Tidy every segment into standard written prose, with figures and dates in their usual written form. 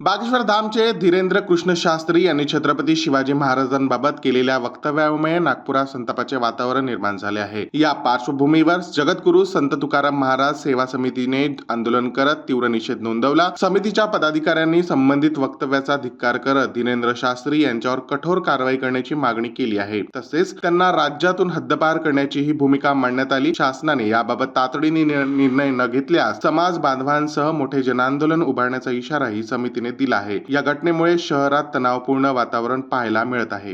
बागेश्वर धामचे धीरेंद्र कृष्ण शास्त्री यांनी छत्रपती शिवाजी महाराजांबाबत केलेल्या वक्तव्यामुळे नागपुरात संतापाचे वातावरण निर्माण झाले आहे। या पार्श्वभूमीवर जगद्गुरू संत तुकाराम महाराज सेवा समितीने आंदोलन करत तीव्र निषेध नोंदवला। समितीच्या पदाधिकाऱ्यांनी संबंधित वक्तव्याचा धिक्कार करत धीरेंद्र शास्त्री यांच्यावर कठोर कारवाई करण्याची मागणी केली आहे। तसेच त्यांना राज्यातून हद्दपार करण्याची ही भूमिका मांडण्यात आली। शासनाने याबाबत तातडीने निर्णय न घेतल्यास समाज बांधवांसह मोठे जनांदोलन उभारण्याचा इशारा ही समितीने दिला आहे। या घटनेमुळे शहरात तणावपूर्ण वातावरण पाहायला मिळत आहे।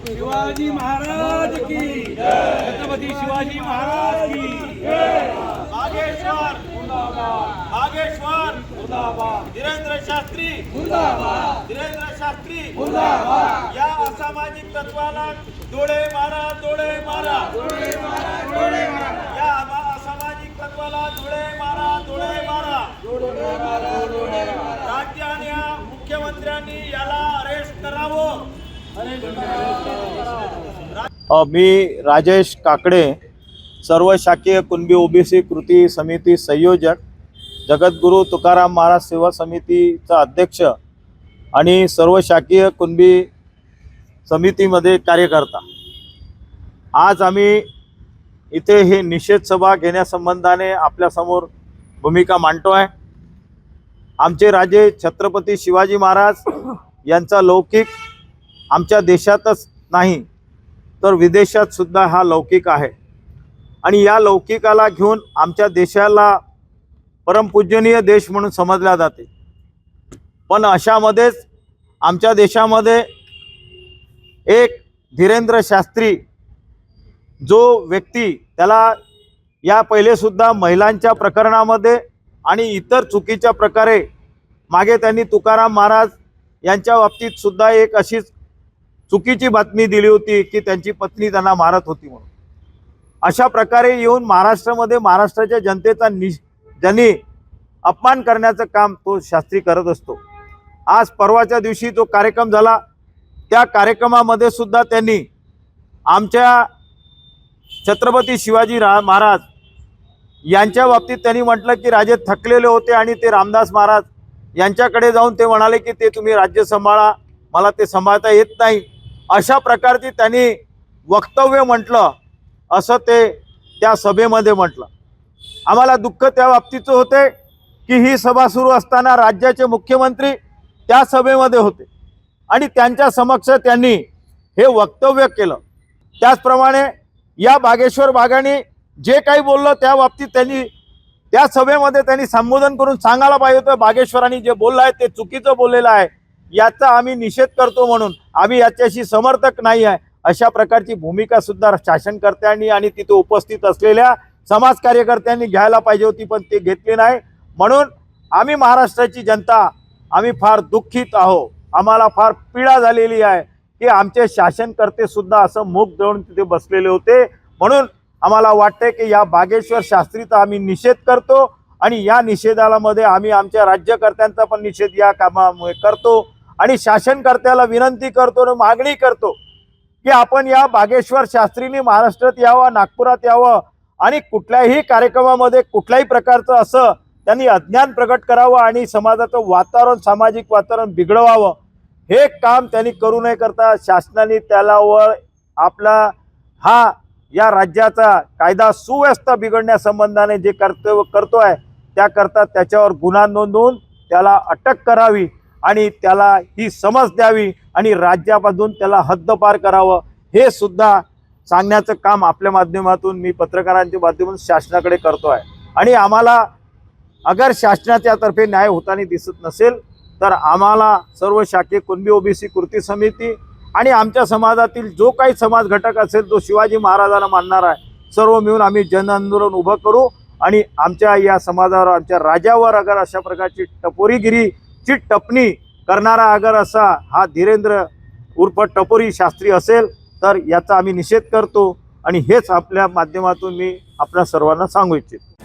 शिवाजी महाराज की जय, छत्रपती शिवाजी महाराज की जय। बागेश्वर जिंदाबाद, बागेश्वर जिंदाबाद, धीरेंद्र शास्त्री जिंदाबाद, धीरेंद्र शास्त्री जिंदाबाद। या असामाजिक तत्वाला डोळे मारा, डोळे मारा, डोळे मारा, डोळे मारा। या असामाजिक तत्वाला डोळे मारा, डोळे मारा, डोळे मारा, डोळे मारा। राज्य आणि मुख्यमंत्र्यांनी याला अरेस्ट करावं। मी राजेश काकडे, सर्व शाखीय कुणबी ओबीसी कृती समिती संयोजक, जगद्गुरू तुकाराम महाराज सेवा समितीचा अध्यक्ष आणि सर्व शाखीय कुणबी समितीमध्ये कार्यकर्ता। आज आम्ही इथे हे निषेध सभा घेण्यासंबंधाने आपल्यासमोर भूमिका मांडतोय। आमचे राजे छत्रपती शिवाजी महाराज यांचा लौकिक आमच्या देशातच नाही तर विदेशात सुद्धा हा लौकिक आहे आणि या लौकिकाला घेऊन आमच्या देशाला परमपूजनीय देश म्हणून समजल्या जाते। पण अशामध्येच आमच्या देशामध्ये एक धीरेंद्र शास्त्री जो व्यक्ती, त्याला या पहिले सुद्धा महिलांच्या प्रकरणामध्ये आणि इतर चुकीच्या प्रकारे मागे त्यांनी तुकाराम महाराज यांच्या बाबतीत सुद्धा एक अशीच चुकीची बातमी दिली होती की त्यांची पत्नी त्यांना मारत होती म्हणून। अशा प्रकारे येऊन महाराष्ट्रामध्ये महाराष्ट्राच्या जनतेचा ज्यांनी अपमान करण्याचं काम तो शास्त्री करत असतो। आज परवाच्या दिवशी जो कार्यक्रम झाला त्या कार्यक्रमामध्ये सुद्धा त्यांनी आमच्या छत्रपती शिवाजी महाराज यांच्या बाबतीत त्यांनी म्हटलं की राजे थकलेले होते आणि ते रामदास महाराज यांच्याकडे जाऊन ते म्हणाले की ते तुम्ही राज्य सांभाळा, मला ते सांभाळता येत नाही, अशा प्रकारची त्यांनी वक्तव्य म्हटलं असं ते त्या सभेमध्ये म्हटलं। आम्हाला दुःख त्या बाबतीचं होते की ही सभा सुरू असताना राज्याचे मुख्यमंत्री त्या सभेमध्ये होते आणि त्यांच्या समक्ष त्यांनी हे वक्तव्य केलं। त्याचप्रमाणे या बागेश्वर बागांनी जे काही बोललं त्या बाबतीत त्यांनी त्या सभेमध्ये त्यांनी संबोधन करून सांगायला पाहिजे होतं बागेश्वरांनी जे बोललं आहे ते चुकीचं बोललेलं आहे, याचा आम्ही निषेध करतो म्हणून आम्ही याच्याशी समर्थक नाही आहे, अशा प्रकारची भूमिका सुद्धा शासनकर्त्यांनी आणि तिथे उपस्थित असलेल्या समाज कार्यकर्त्यांनी घ्यायला पाहिजे होती, पण ते घेतली नाही। म्हणून आम्ही महाराष्ट्राची जनता आम्ही फार दुःखित आहोत। आम्हाला फार पीडा झालेली आहे की आमचे शासनकर्ते सुद्धा असं मुख देऊन तिथे बसलेले होते। म्हणून आम्हाला वाटते की या बागेश्वर शास्त्रीचा आम्ही निषेध करतो आणि या निषेधाला मध्ये आम्ही आमच्या राज्यकर्त्यांचा पण निषेध या कामामुळे करतो आणि शासनकर्त्याला विनंती करतो आणि मागणी करतो की आपण या बागेश्वर शास्त्रींनी महाराष्ट्रात यावं, नागपुरात यावं आणि कुठल्याही कार्यक्रमामध्ये कुठल्याही प्रकारचं असं त्यांनी अज्ञान प्रकट करावं आणि समाजाचं वातावरण, सामाजिक वातावरण बिघडवावं, हे काम त्यांनी करू नये करता शासनाने त्यालावर आपला हा या राज्याचा कायदा सुव्यवस्था बिघडण्यासंबंधाने जे कर्तव्य करतोय त्याकरता त्याच्यावर गुन्हा नोंदवून त्याला अटक करावी आणि त्याला ही समज द्यावी आणि राज्यापासून त्याला हद्दपार करावं, हे सुद्धा सांगण्याचं काम आपल्या माध्यमातून मी पत्रकारांच्या माध्यमातून शासनाकडे करतो आहे। आणि आम्हाला अगर शासनाच्या तर्फे न्याय होताना दिसत नसेल तर आम्हाला सर्व शाखीय कुणबी ओबीसी कृती समिती आणि आमच्या समाजातील जो काही समाज घटक असेल जो शिवाजी महाराजांना मानणार आहे, सर्व मिळून आम्ही जन आंदोलन उभं करू आणि आमच्या या समाजावर, आमच्या राजावर अगर अशा प्रकारची टपोरीगिरीची टिप्पणी करणारा अगर असा हा धीरेंद्र उर्फ टपोरी शास्त्री असेल तर याचा आम्ही निषेध करतो आणि हेच आपल्या माध्यमातून मी आपल्या सर्वांना सांगू इच्छितो।